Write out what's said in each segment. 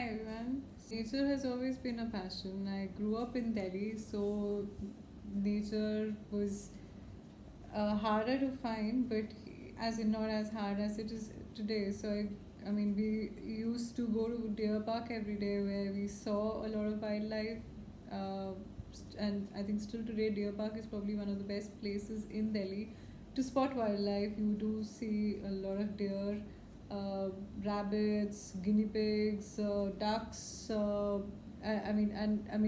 everyone. Nature has always been a passion. I grew up in Delhi, so nature was harder to find, but as in not as hard as it is today. So we used to go to Deer Park every day where we saw a lot of wildlife. Uh, and I think still today, Deer Park is probably one of the best places in Delhi to spot wildlife. You do see a lot of deer, uh, rabbits, guinea pigs, ducks.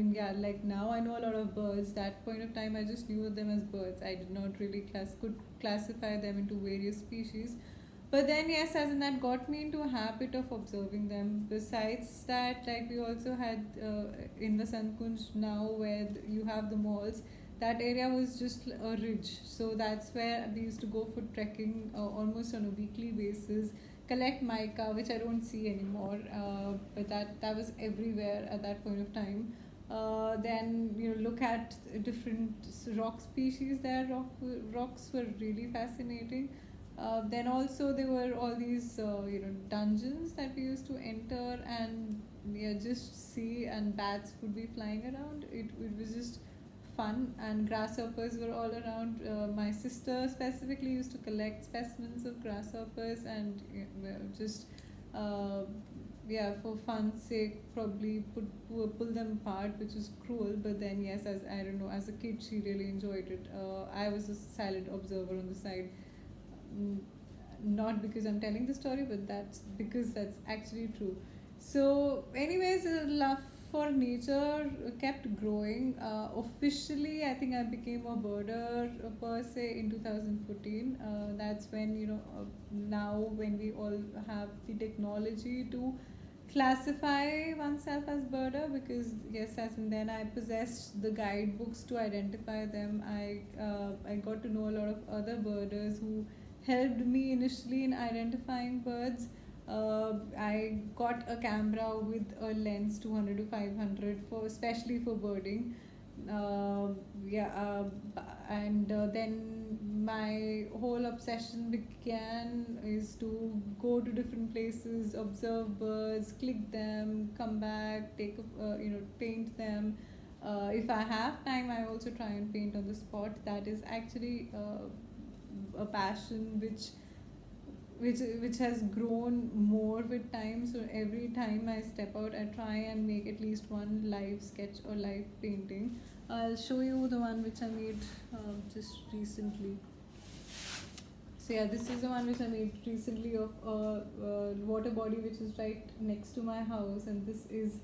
Yeah, like now I know a lot of birds. That point of time, I just knew them as birds. I did not really could classify them into various species. But then, yes, as in that got me into a habit of observing them. Besides that, like we also had in the Sankunj now where you have the malls, that area was just a ridge. So that's where we used to go for trekking almost on a weekly basis, collect mica, which I don't see anymore, but that was everywhere at that point of time. Then look at different rock species there. Rocks were really fascinating. Then also there were all these dungeons that we used to enter and yeah, just see, and bats would be flying around. It was just fun, and grasshoppers were all around. My sister specifically used to collect specimens of grasshoppers and just uh, yeah, for fun's sake probably pull them apart, which was cruel. But then yes, as I don't know, as a kid she really enjoyed it. I was a silent observer on the side. Mm, Not because I'm telling the story, but that's because that's actually true. So, anyways, love for nature kept growing. Officially, I think I became a birder per se in 2014. That's when now when we all have the technology to classify oneself as birder, because yes, as in then I possessed the guidebooks to identify them. I got to know a lot of other birders who helped me initially in identifying birds. I got a camera with a lens 200 to 500 for especially for birding. Uh, yeah, and then my whole obsession began is to go to different places, observe birds, click them, come back, take paint them. If I have time, I also try and paint on the spot. That is actually a passion which has grown more with time. So every time I step out, I try and make at least one live sketch or live painting. I'll show you the one which I made just recently. So yeah, this is the one which I made recently of a water body which is right next to my house, and this is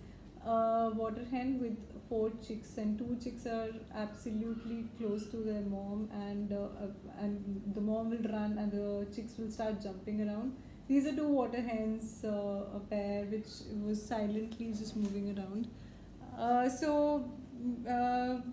a water hen with four chicks, and two chicks are absolutely close to their mom, and the mom will run and the chicks will start jumping around. These are two water hens, a pair which was silently just moving around.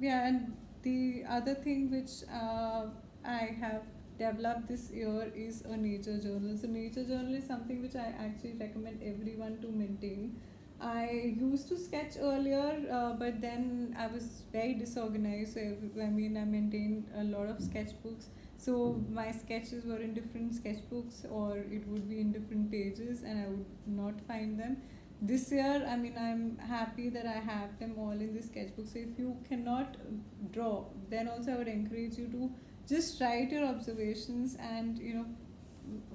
Yeah, and the other thing which I have developed this year is a nature journal. So, nature journal is something which I actually recommend everyone to maintain. I used to sketch earlier, but then I was very disorganized. So, I maintained a lot of sketchbooks. So, my sketches were in different sketchbooks, or it would be in different pages, and I would not find them. This year, I'm happy that I have them all in the sketchbook. So if you cannot draw, then also I would encourage you to just write your observations, and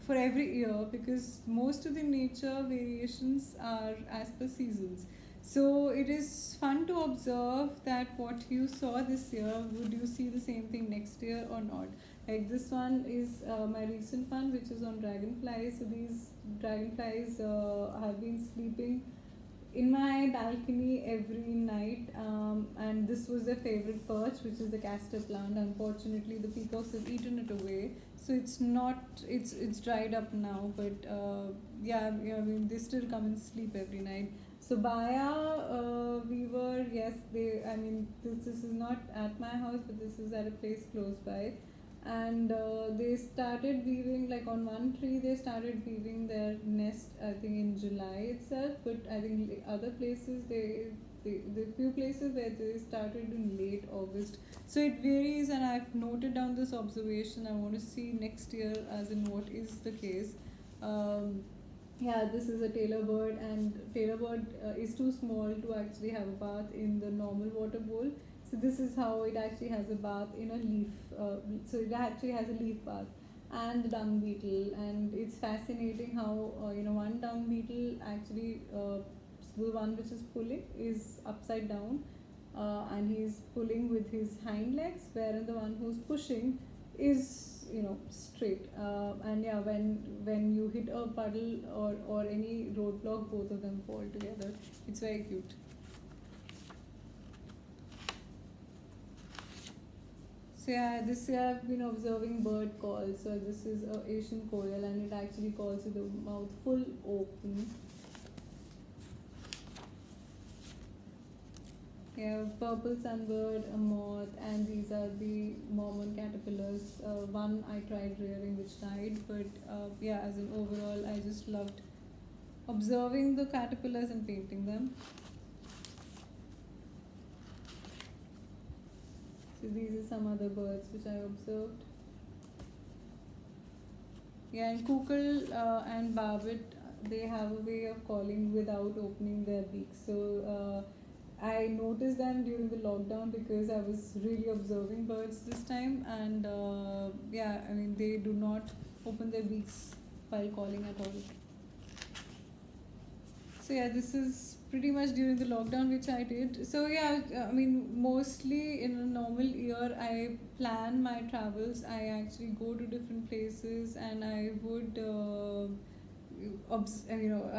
for every year, because most of the nature variations are as per seasons. So it is fun to observe that what you saw this year, would you see the same thing next year or not. Like this one is my recent one, which is on dragonflies. So these dragonflies have been sleeping in my balcony every night, and this was their favorite perch, which is the castor plant. Unfortunately, the peacocks have eaten it away, so it's not it's dried up now. But yeah, they still come and sleep every night. So Baya, we were yes, they. This is not at my house, but this is at a place close by, and they started weaving, like on one tree they started weaving their nest, I think in July itself, but I think other places the few places where they started in late August. So it varies, and I've noted down this observation. I want to see next year as in what is the case. um, Yeah, this is a tailor bird, and tailor bird is too small to actually have a bath in the normal water bowl. So this is how it actually has a bath in a leaf. So it actually has a leaf bath, and the dung beetle, and it's fascinating how one dung beetle actually the one which is pulling is upside down, and he's pulling with his hind legs, wherein the one who's pushing is straight. And yeah, when you hit a puddle or any roadblock, both of them fall together. It's very cute. So yeah, this year I've been observing bird calls. So this is a Asian koel, and it actually calls with the mouth full open. Yeah, purple sunbird, a moth, and these are the Mormon caterpillars. One I tried rearing which died, but yeah, as an overall, I just loved observing the caterpillars and painting them. So these are some other birds which I observed. Yeah, and Kukul and Barbet, they have a way of calling without opening their beaks. So I noticed them during the lockdown because I was really observing birds this time, and yeah, I mean they do not open their beaks while calling at all. So yeah, this is pretty much during the lockdown which I did. So yeah, I mean mostly in a normal year I plan my travels. I actually go to different places, and I would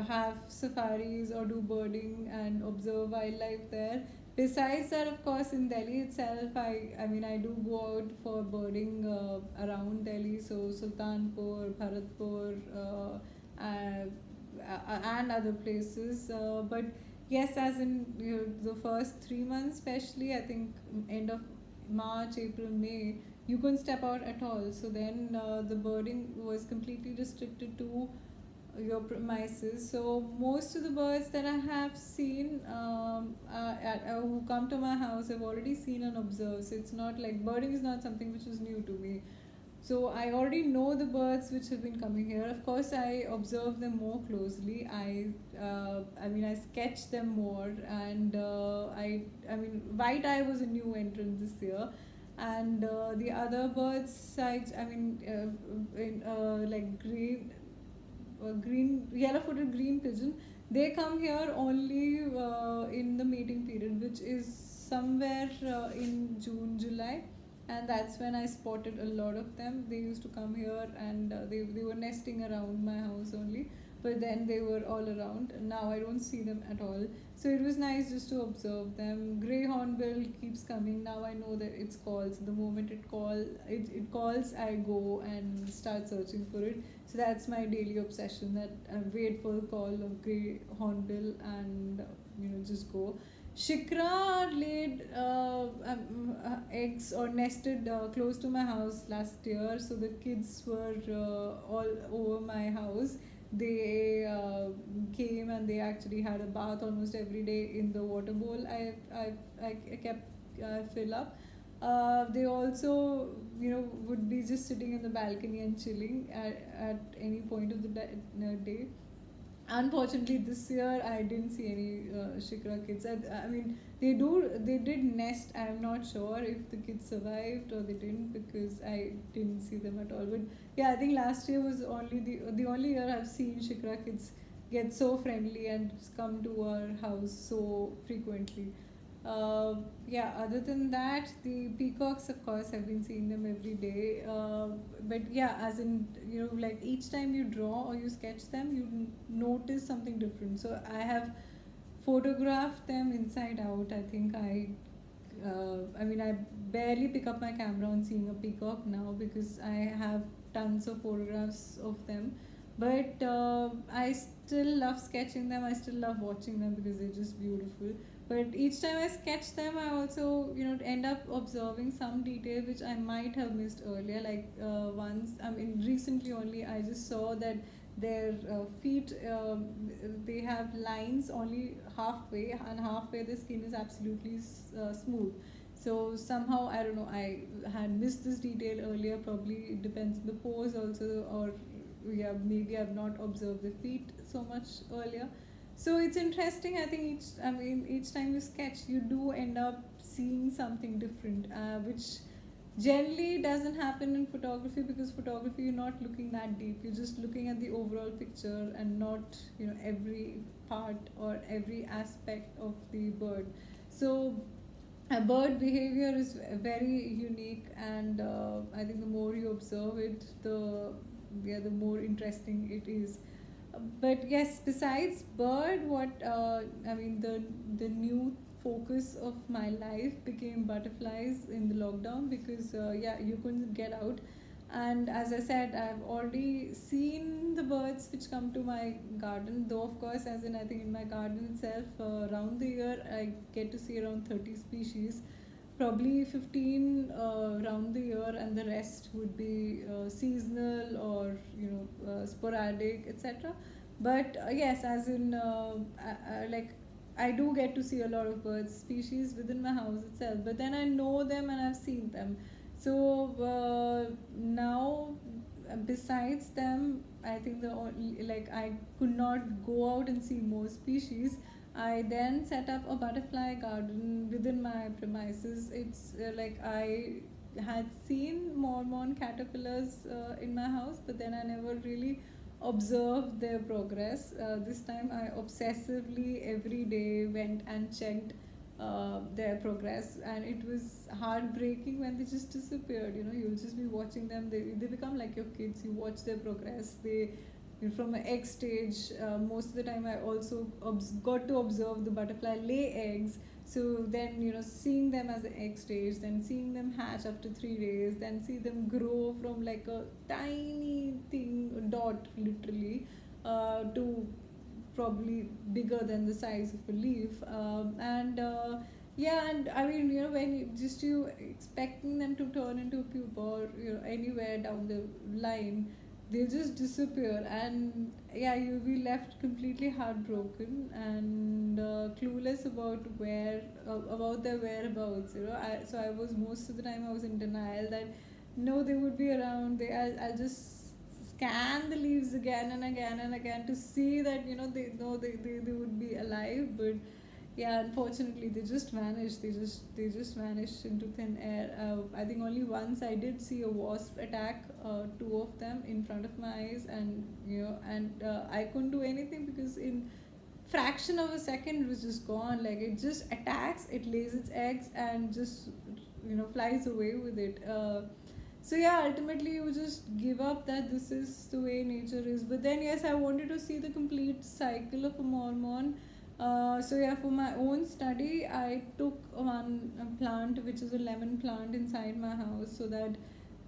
have safaris or do birding and observe wildlife there. Besides that, of course, in Delhi itself, I do go out for birding around Delhi, so Sultanpur, Bharatpur, and other places. But yes, as in the first 3 months, especially, I think end of March, April, May, you couldn't step out at all. So then the birding was completely restricted to your premises. So most of the birds that I have seen who come to my house, I've already seen and observed. So it's not like birding is not something which is new to me. So I already know the birds which have been coming here. Of course, I observe them more closely. I sketch them more, and white eye was a new entrant this year, and the other birds, like yellow-footed green pigeon. They come here only in the mating period, which is somewhere in June, July, and that's when I spotted a lot of them. They used to come here, and they were nesting around my house only. But then they were all around. Now I don't see them at all. So it was nice just to observe them. Grey hornbill keeps coming. Now I know that it's called. So the moment it calls, I go and start searching for it. So that's my daily obsession. That I wait for the call of grey hornbill, and just go. Shikra laid eggs or nested close to my house last year, so the kids were all over my house. They came, and they actually had a bath almost every day in the water bowl. I kept fill up. They also, would be just sitting in the balcony and chilling at any point of the day. Unfortunately, this year I didn't see any Shikra kids. I mean, they did nest. I'm not sure if the kids survived or they didn't, because I didn't see them at all. But yeah, I think last year was only the only year I've seen Shikra kids get so friendly and come to our house so frequently. Yeah, other than that, the peacocks, of course, I've been seeing them every day. But yeah, as in, like each time you draw or you sketch them, you notice something different. So I have photographed them inside out. I barely pick up my camera on seeing a peacock now, because I have tons of photographs of them. But I still love sketching them. I still love watching them because they're just beautiful. But each time I sketch them, I also end up observing some detail which I might have missed earlier. Like recently only I just saw that their feet, they have lines only halfway, and halfway the skin is absolutely smooth. So somehow, I don't know, I had missed this detail earlier. Probably it depends on the pose also, or yeah, maybe I've not observed the feet so much earlier. So it's interesting. I think each time you sketch, you do end up seeing something different, which generally doesn't happen in photography, because photography you're not looking that deep. You're just looking at the overall picture and not, every part or every aspect of the bird. So a bird behavior is very unique, and I think the more you observe it, the more interesting it is. But yes, besides bird, what I mean, the new focus of my life became butterflies in the lockdown, because yeah, you couldn't get out. And as I said, I've already seen the birds which come to my garden, though of course, as in, I think in my garden itself, around the year I get to see around 30 species, probably 15 around the year, and the rest would be seasonal or sporadic, etc. But yes, as in, like, I do get to see a lot of birds species within my house itself, but then I know them and I've seen them. So now, besides them, I think the only, like, I could not go out and see more species. I then set up a butterfly garden within my premises. It's like, I had seen mormon caterpillars in my house, but then I never really observed their progress. This time I obsessively every day went and checked their progress, and it was heartbreaking when they just disappeared. You'll just be watching them. They become like your kids. You watch their progress. They, from an egg stage, most of the time I also got to observe the butterfly lay eggs. So then, seeing them as an egg stage, then seeing them hatch after 3 days, then see them grow from like a tiny thing, a dot literally, to probably bigger than the size of a leaf. And yeah, and I mean, when you expecting them to turn into a pupa, or anywhere down the line, they'll just disappear, and yeah, you'll be left completely heartbroken and clueless about their whereabouts. So I was, most of the time I was in denial that no, they would be around. I'll just scan the leaves again and again and again to see that they would be alive. But yeah, unfortunately they just vanished. They just vanished into thin air. I think only once I did see a wasp attack two of them in front of my eyes, and I couldn't do anything, because in fraction of a second it was just gone. Like, it just attacks, it lays its eggs, and just flies away with it. So yeah, ultimately you just give up that this is the way nature is. But then yes, I wanted to see the complete cycle of a mormon. So yeah, for my own study, I took one plant, which is a lemon plant, inside my house, so that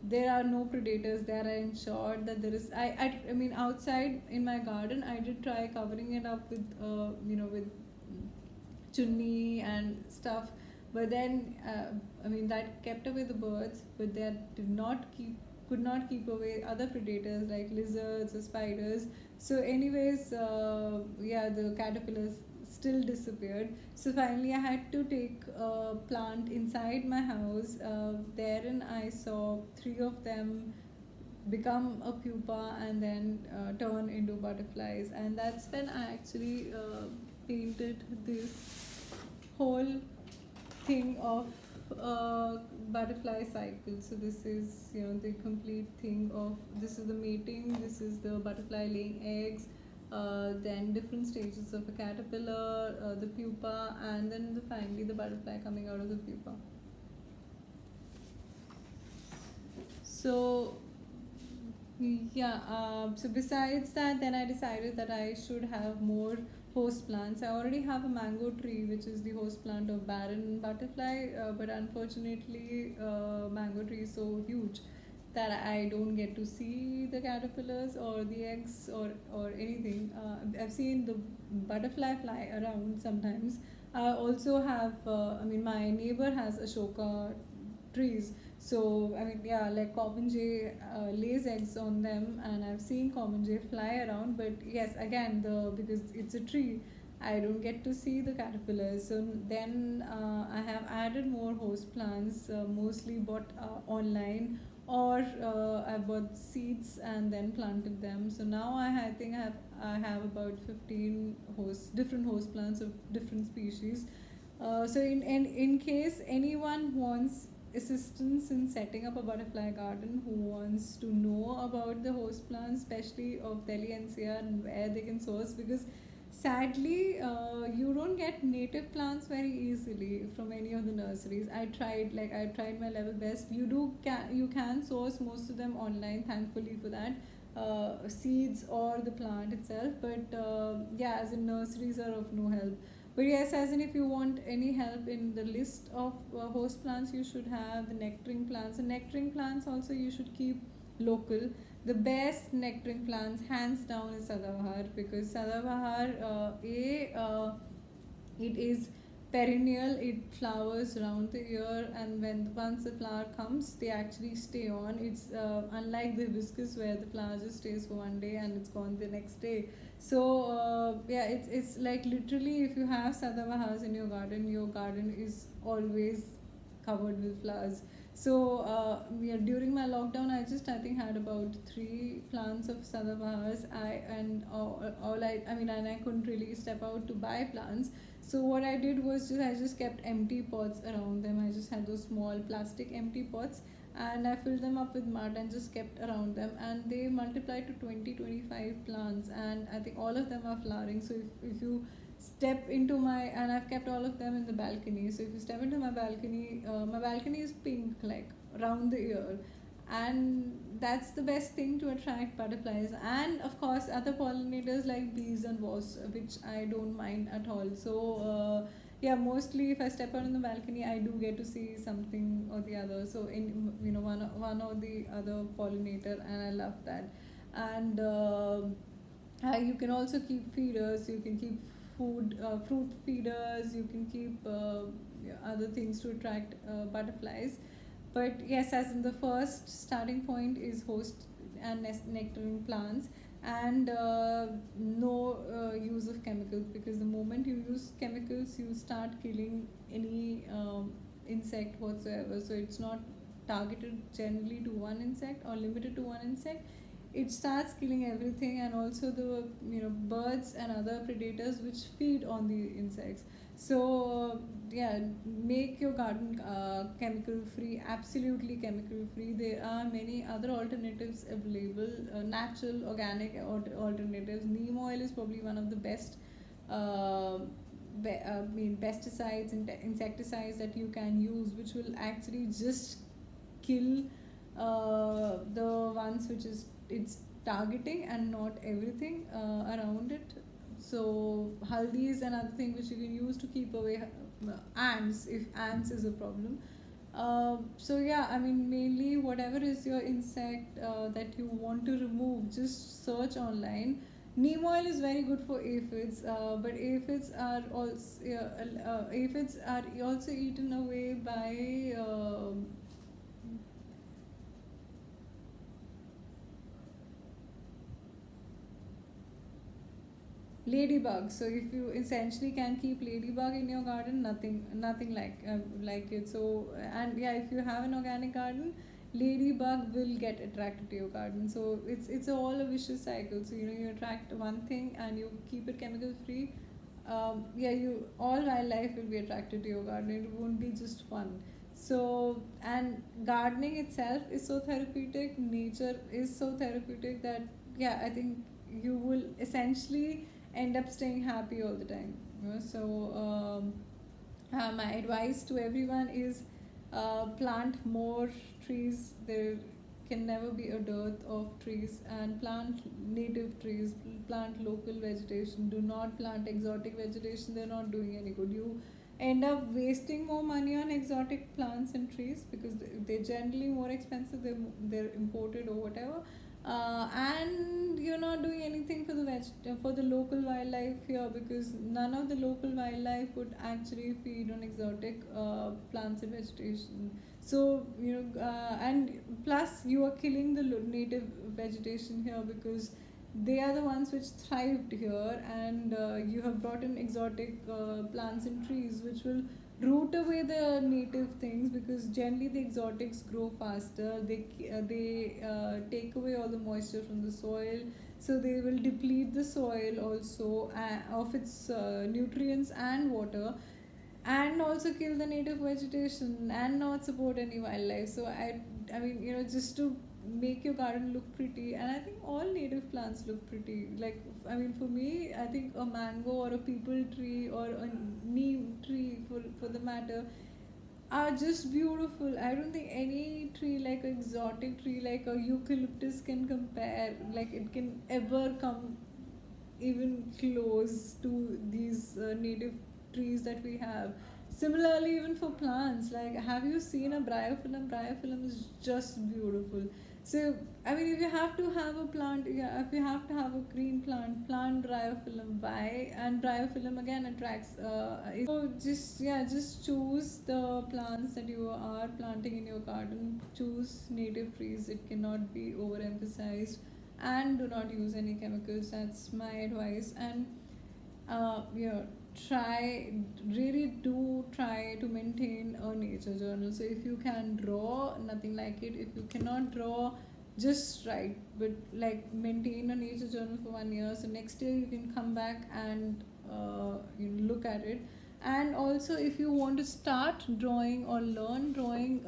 there are no predators there. I ensured that there is. I mean, outside in my garden, I did try covering it up with with chunni and stuff, but then I mean, that kept away the birds, but that did not keep could not keep away other predators like lizards or spiders. So anyways, yeah, the caterpillars still disappeared. So finally I had to take a plant inside my house. Therein I saw three of them become a pupa and then turn into butterflies, and that's when I actually painted this whole thing of butterfly cycle. So this is, the complete thing of, this is the mating, this is the butterfly laying eggs, then different stages of a caterpillar, the pupa, and then finally the butterfly coming out of the pupa. So yeah, so besides that, then I decided that I should have more host plants. I already have a mango tree, which is the host plant of barren butterfly, but unfortunately, mango tree is so huge that I don't get to see the caterpillars or the eggs or anything. I've seen the butterfly fly around sometimes. I also have, I mean, my neighbor has Ashoka trees. So I mean, yeah, like common jay lays eggs on them, and I've seen common jay fly around. But yes, again, because it's a tree, I don't get to see the caterpillars. So then I have added more host plants, mostly bought online or I bought seeds and then planted them. So now I think I have about 15 different host plants of different species. So in case anyone wants assistance in setting up a butterfly garden, who wants to know about the host plants, especially of Delhi NCR, and where they can source, because sadly you don't get native plants very easily from any of the nurseries. I tried my level best. You can source most of them online, thankfully for that, seeds or the plant itself. But yeah, as in nurseries are of no help. But yes, as in if you want any help in the list of host plants, you should have the nectaring plants. And nectaring plants also you should keep local. The best nectaring plants, hands down, is Sadabahar, because Sadabahar, it is perennial. It flowers around the year, and once the flower comes, they actually stay on. It's unlike the hibiscus where the flower just stays for one day and it's gone the next day. So yeah, it's like literally, if you have Sadabahars in your garden is always covered with flowers. So yeah, during my lockdown, I think had about 3 plants of Sadabahars. And I couldn't really step out to buy plants. So what I did was I just kept empty pots around them. I just had those small plastic empty pots, and I filled them up with mud and just kept around them, and they multiplied to 20-25 plants, and I think all of them are flowering. So if you step into my, and I've kept all of them in the balcony. So if you step into my balcony is pink, like around the year, and that's the best thing to attract butterflies, and of course other pollinators like bees and wasps, which I don't mind at all. So yeah, mostly if I step out on the balcony, I do get to see something or the other. So in one or the other pollinator, and I love that. And you can also keep feeders. You can keep fruit feeders. You can keep yeah, other things to attract butterflies. But yes, as in the first starting point is host and nectaring plants, and no use of chemicals, because the moment you use chemicals, you start killing any insect whatsoever. So it's not targeted generally to one insect or limited to one insect. It starts killing everything, and also the birds and other predators which feed on the insects. So yeah, make your garden chemical free, absolutely chemical free. There are many other alternatives available, natural organic alternatives. Neem oil is probably one of the best uh, pesticides and insecticides that you can use, which will actually just kill the ones which is it's targeting, and not everything around it. So haldi is another thing which you can use to keep away ants, if ants is a problem. So yeah, I mean, mainly whatever is your insect that you want to remove, just search online. Neem oil is very good for aphids, but aphids are also eaten away by ladybug. So if you essentially can keep ladybug in your garden, nothing like it. So, and yeah, if you have an organic garden, ladybug will get attracted to your garden. So it's all a vicious cycle. So you attract one thing and you keep it chemical free. Yeah, you all wildlife will be attracted to your garden. It won't be just one. So, and gardening itself is so therapeutic. Nature is so therapeutic that yeah, I think you will essentially end up staying happy all the time. So my advice to everyone is plant more trees. There can never be a dearth of trees, and plant native trees, plant local vegetation. Do not plant exotic vegetation, they're not doing any good. You end up wasting more money on exotic plants and trees because they're generally more expensive, they're imported or whatever. And you're not doing anything for for the local wildlife here, because none of the local wildlife would actually feed on exotic plants and vegetation. So and plus you are killing the native vegetation here, because they are the ones which thrived here, and you have brought in exotic plants and trees which will root away the native things, because generally the exotics grow faster. They take away all the moisture from the soil, so they will deplete the soil also of its nutrients and water, and also kill the native vegetation and not support any wildlife. So I mean, just to make your garden look pretty, and I think all native plants look pretty. Like, I mean, for me, I think a mango or a peepal tree or a neem tree, for the matter, are just beautiful. I don't think any tree, like an exotic tree like a eucalyptus, can compare. Like, it can ever come even close to these native trees that we have. Similarly, even for plants, like, have you seen a bryophyllum? Bryophyllum is just beautiful. So, I mean, if you have to have a plant, yeah, if you have to have a green plant, plant bryophyllum. Why? And bryophyllum again attracts. So just choose the plants that you are planting in your garden. Choose native trees. It cannot be overemphasized, and do not use any chemicals. That's my advice. And yeah, try really do try to maintain a nature journal. So if you can draw, nothing like it. If you cannot draw, just write, but like maintain a nature journal for 1 year, so next year you can come back and look at it. And also, if you want to start drawing or learn drawing,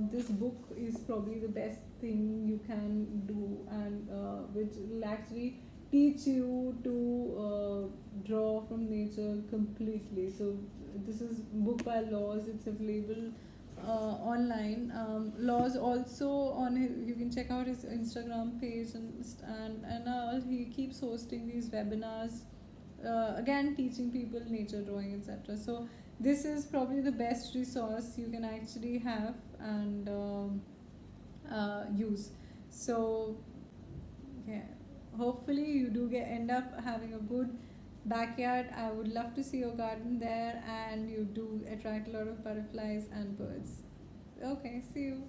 this book is probably the best thing you can do, and which will actually teach you to draw from nature completely. So this is book by Laws. It's available online. Laws also on his, you can check out his Instagram page, and he keeps hosting these webinars, again teaching people nature drawing, etc. So this is probably the best resource you can actually have and use. So yeah, hopefully you do end up having a good backyard. I would love to see your garden there, and you do attract a lot of butterflies and birds. Okay, see you.